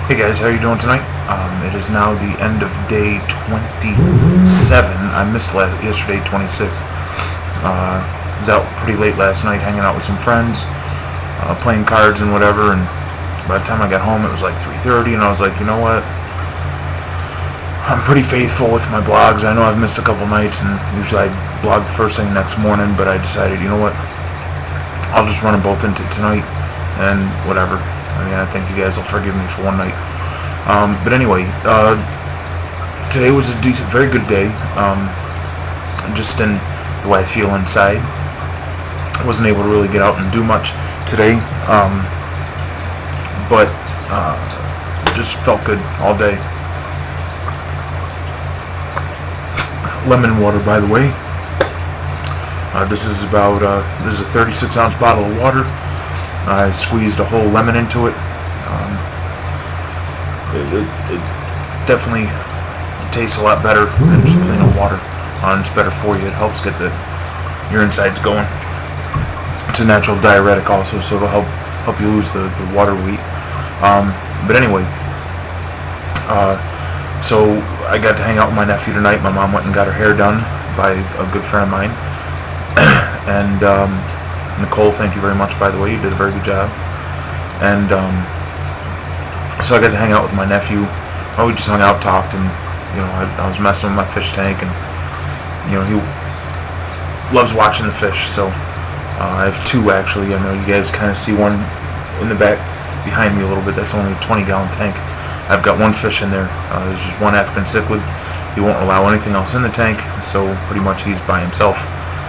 Hey guys, how are you doing tonight? It is now the end of day 27. I missed yesterday, 26. Was out pretty late last night hanging out with some friends, playing cards and whatever, and by the time I got home it was like 3:30, and I was like, you know what? I'm pretty faithful with my blogs. I know I've missed a couple nights, and usually I blog first thing next morning, but I decided, you know what? I'll just run them both into tonight, and whatever. I mean, I think you guys will forgive me for one night. But anyway, today was a very good day. Just in the way I feel inside. I wasn't able to really get out and do much today, but just felt good all day. Lemon water, by the way. This is a 36-ounce bottle of water. I squeezed a whole lemon into it. It definitely tastes a lot better than just plain old water. It's better for you. It helps get your insides going. It's a natural diuretic also, so it'll help you lose the water weight. But anyway, so I got to hang out with my nephew tonight. My mom went and got her hair done by a good friend of mine. And Nicole, thank you very much, by the way. You did a very good job. And so I got to hang out with my nephew. We just hung out, talked, and I was messing with my fish tank, and he loves watching the fish. So I have two actually. I know you guys kind of see one in the back behind me a little bit. That's only a 20-gallon tank. I've got one fish in there. There's just one African cichlid. He won't allow anything else in the tank, so pretty much he's by himself.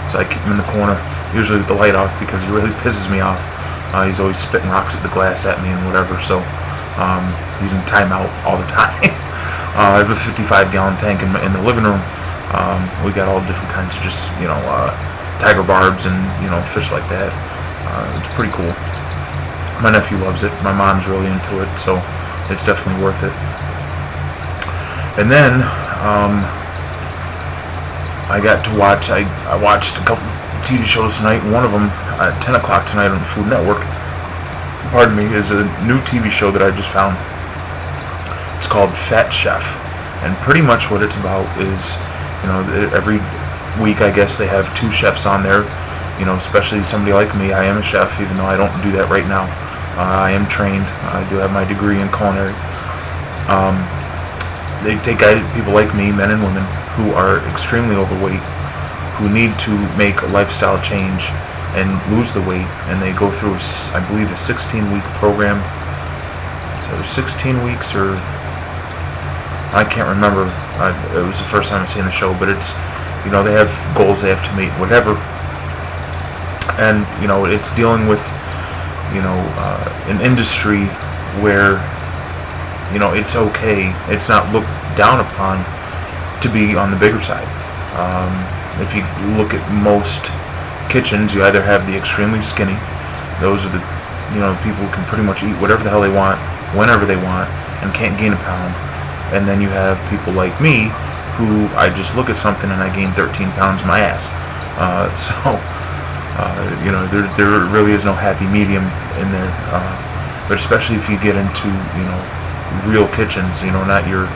So I keep him in the corner, usually with the light off, because he really pisses me off. He's always spitting rocks at the glass at me and whatever, so he's in timeout all the time. I have a 55-gallon tank in the living room. We got all different kinds of just, tiger barbs and, fish like that. It's pretty cool. My nephew loves it. My mom's really into it, so it's definitely worth it. And then I got to watch. I watched a couple TV shows tonight. One of them at 10 o'clock tonight on the Food Network. Pardon me, is a new TV show that I just found. It's called Fat Chef, and pretty much what it's about is, every week I guess they have two chefs on there. Especially somebody like me. I am a chef, even though I don't do that right now. I am trained. I do have my degree in culinary. They take people like me, men and women, who are extremely overweight, who need to make a lifestyle change and lose the weight, and they go through, I believe, a 16-week program. So 16 weeks, or I can't remember. It was the first time I've seen the show, but it's, they have goals they have to meet, whatever. And it's dealing with an industry where it's okay, it's not looked down upon to be on the bigger side. If you look at most kitchens, you either have the extremely skinny. Those are the people who can pretty much eat whatever the hell they want, whenever they want, and can't gain a pound. And then you have people like me, who I just look at something and I gain 13 pounds in my ass. There really is no happy medium in there. But especially if you get into real kitchens, not your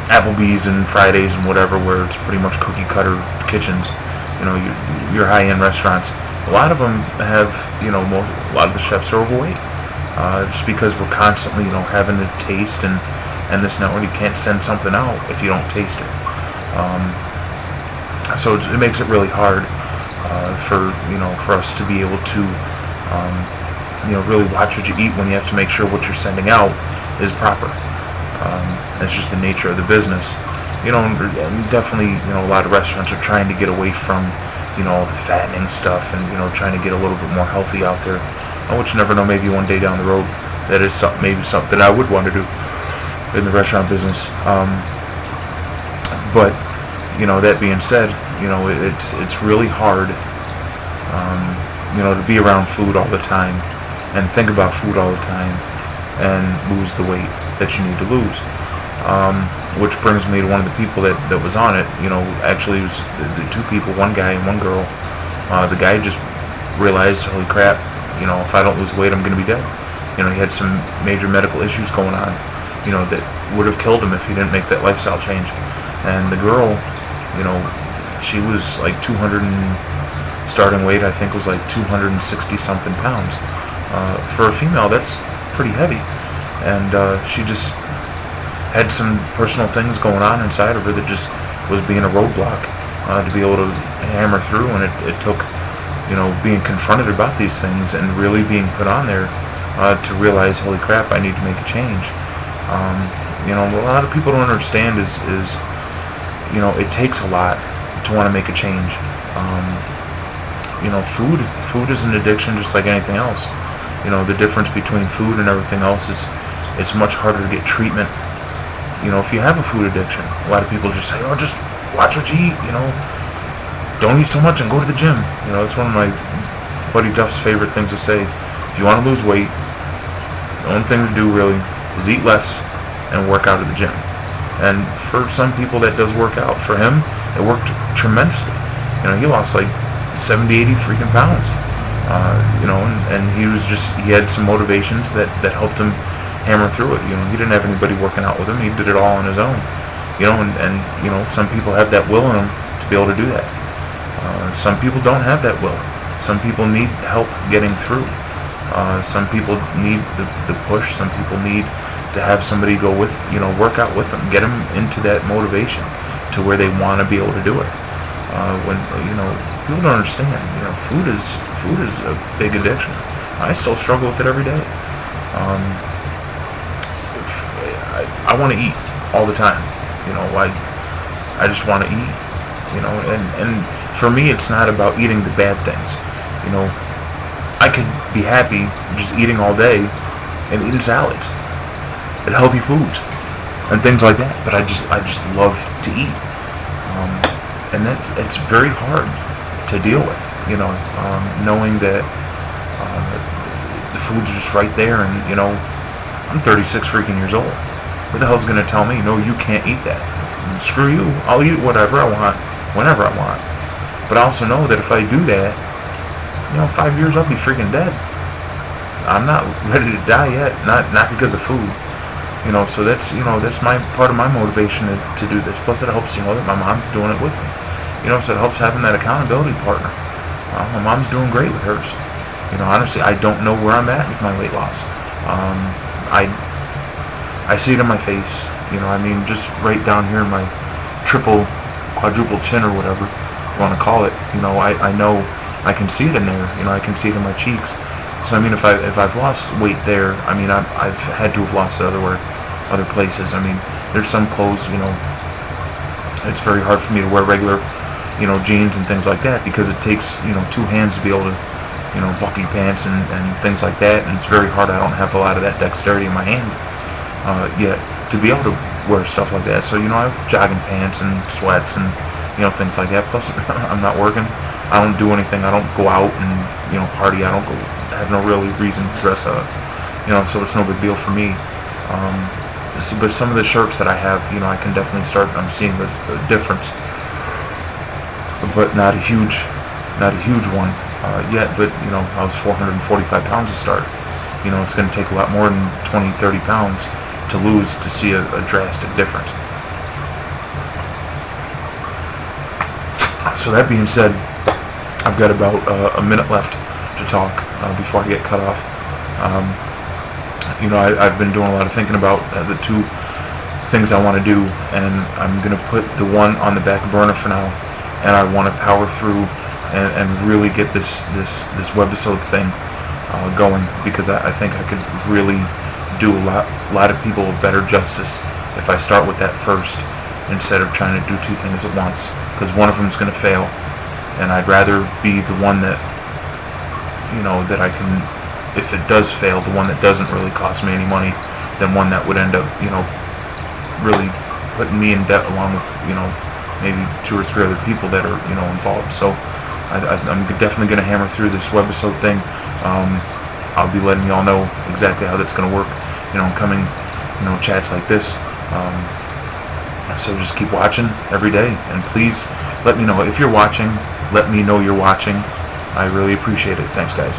Applebee's and Fridays and whatever, where it's pretty much cookie cutter kitchens. Your high-end restaurants. A lot of them have, a lot of the chefs are overweight. Just because we're constantly, having to taste and this and that, you can't send something out if you don't taste it. So it makes it really hard for us to be able to, really watch what you eat when you have to make sure what you're sending out is proper. It's just the nature of the business. And definitely, a lot of restaurants are trying to get away from, all the fattening stuff and, trying to get a little bit more healthy out there. Which you never know, maybe one day down the road, that is maybe something I would want to do in the restaurant business. But, that being said, it's really hard, to be around food all the time and think about food all the time and lose the weight that you need to lose. Which brings me to one of the people that was on it. Actually it was the two people, one guy and one girl. The guy just realized, holy crap, if I don't lose weight, I'm going to be dead. You know, he had some major medical issues going on, you know, that would have killed him if he didn't make that lifestyle change. And the girl, you know, she was like 200 and starting weight, I think, was like 260 something pounds. For a female, that's pretty heavy. And she just had some personal things going on inside of her that just was being a roadblock to be able to hammer through. And it took, you know, being confronted about these things and really being put on there to realize, holy crap, I need to make a change. You know, a lot of people don't understand is you know, it takes a lot to want to make a change. You know, food is an addiction just like anything else. You know, the difference between food and everything else is it's much harder to get treatment. You know, if you have a food addiction, a lot of people just say, oh, just watch what you eat, you know, don't eat so much and go to the gym. You know, it's one of my buddy Duff's favorite things to say. If you want to lose weight, the only thing to do really is eat less and work out at the gym. And for some people that does work out. For him, it worked tremendously. You know, he lost like 70, 80 freaking pounds. You know, and he had some motivations that helped him hammer through it. You know, he didn't have anybody working out with him. He did it all on his own. You know, and you know, some people have that will in them to be able to do that. Some people don't have that will. Some people need help getting through. Some people need the push. Some people need to have somebody go with, you know, work out with them, get them into that motivation to where they want to be able to do it. When, you know, people don't understand, you know, food is a big addiction. I still struggle with it every day. I want to eat all the time. You know, I just want to eat. You know, and for me, it's not about eating the bad things. You know, I could be happy just eating all day and eating salads and healthy foods and things like that. But I just love to eat, and it's very hard to deal with. You know, knowing that the food's just right there, and you know, I'm 36 freaking years old. Who the hell's gonna tell me, no, you can't eat that? Screw you. I'll eat whatever I want, whenever I want. But I also know that if I do that, you know, 5 years I'll be freaking dead. I'm not ready to die yet. Not because of food. You know, so that's, you know, that's my part of my motivation to do this. Plus it helps, you know, that my mom's doing it with me. You know, so it helps having that accountability partner. My mom's doing great with hers. You know, honestly, I don't know where I'm at with my weight loss. I see it in my face. You know, I mean, just right down here in my triple, quadruple chin or whatever you want to call it. You know, I know I can see it in there. You know, I can see it in my cheeks. So I mean, if I've lost weight there, I mean, I've had to have lost it other places. I mean, there's some clothes, you know, it's very hard for me to wear regular, you know, jeans and things like that, because it takes, you know, two hands to be able to, you know, buckle your pants and things like that, and it's very hard. I don't have a lot of that dexterity in my hand yet to be able to wear stuff like that. So, you know, I have jogging pants and sweats and, you know, things like that. Plus, I'm not working. I don't do anything. I don't go out and, you know, party. I have no really reason to dress up. You know, so it's no big deal for me. But some of the shirts that I have, you know, I can definitely start. I'm seeing a difference, but not a huge one yet. But you know, I was 445 pounds to start. You know, it's going to take a lot more than 20, 30 pounds to lose to see a drastic difference. So that being said, I've got about a minute left to talk before I get cut off. You know, I've been doing a lot of thinking about the two things I want to do, and I'm going to put the one on the back burner for now, and I want to power through and really get this webisode thing going, because I think I could really do a lot of people better justice if I start with that first instead of trying to do two things at once, because one of them is going to fail, and I'd rather be the one that, you know, that I can, if it does fail, the one that doesn't really cost me any money, than one that would end up, you know, really putting me in debt along with, you know, maybe 2 or 3 other people that are, you know, involved. So I'm definitely going to hammer through this webisode thing. I'll be letting y'all know exactly how that's going to work, you know, in coming, you know, chats like this. So just keep watching every day, and please let me know if you're watching. Let me know you're watching. I really appreciate it. Thanks, guys.